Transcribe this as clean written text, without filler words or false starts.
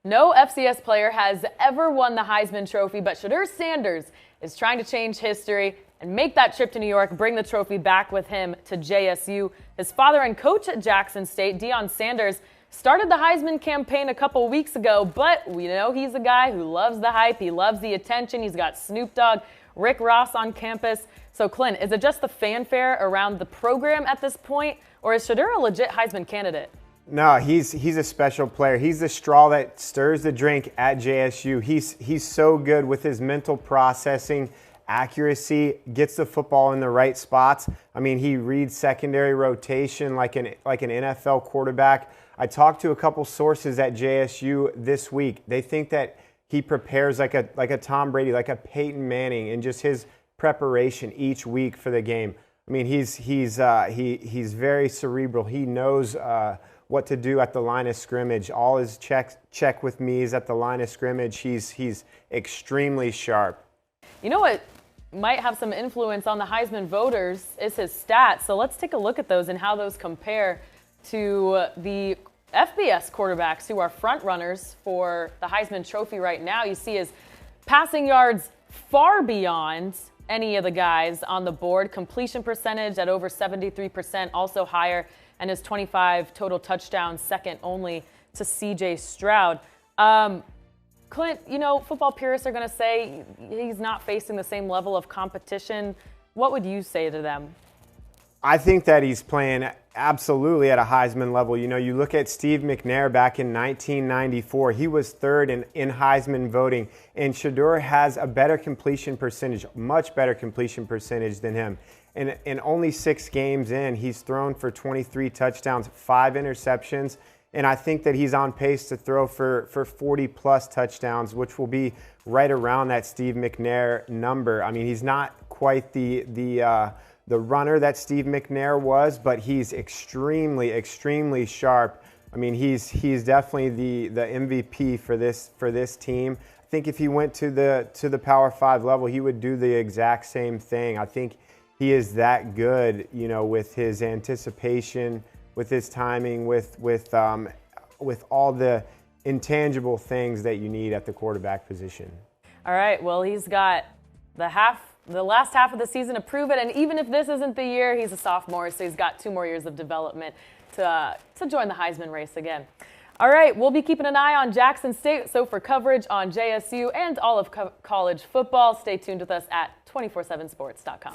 No FCS player has ever won the Heisman Trophy, but Shedeur Sanders is trying to change history and make that trip to New York, bring the trophy back with him to JSU. His father and coach at Jackson State, Deion Sanders, started the Heisman campaign a couple weeks ago, but we know he's a guy who loves the hype. He loves the attention. He's got Snoop Dogg, Rick Ross on campus. So, Clint, is it just the fanfare around the program at this point, or is Shedeur a legit Heisman candidate? No, he's a special player. He's the straw that stirs the drink at JSU. He's so good with his mental processing, accuracy, gets the football in the right spots. I mean, he reads secondary rotation like an NFL quarterback. I talked to a couple sources at JSU this week. They think that he prepares like a Tom Brady, like a Peyton Manning, and just his preparation each week for the game. I mean, he's very cerebral. He knows what to do at the line of scrimmage. All his check with me's at the line of scrimmage. He's extremely sharp. You know what might have some influence on the Heisman voters is his stats. So let's take a look at those and how those compare to the FBS quarterbacks who are front runners for the Heisman Trophy right now. You see his passing yards far beyond any of the guys on the board. Completion percentage at over 73%, also higher, and his 25 total touchdowns, second only to C.J. Stroud. Clint, you know, football purists are going to say he's not facing the same level of competition. What would you say to them? I think that he's playing absolutely at a Heisman level. You know, you look at Steve McNair back in 1994. He was third in Heisman voting, and Shedeur has a better completion percentage, much better completion percentage than him. And only 6 games in, he's thrown for 23 touchdowns, 5 interceptions, and I think that he's on pace to throw for 40-plus touchdowns, which will be right around that Steve McNair number. I mean, he's not quite the runner that Steve McNair was, but he's extremely sharp. I mean, he's definitely the MVP for this team. I think if he went to the Power 5 level, he would do the exact same thing. I think he is that good, you know, with his anticipation, with his timing, with all the intangible things that you need at the quarterback position. All right, well, he's got the last half of the season to prove it, and even if this isn't the year, he's a sophomore, so he's got 2 more years of development to join the Heisman race again. All right, we'll be keeping an eye on Jackson State, so for coverage on JSU and all of college football, stay tuned with us at 247sports.com.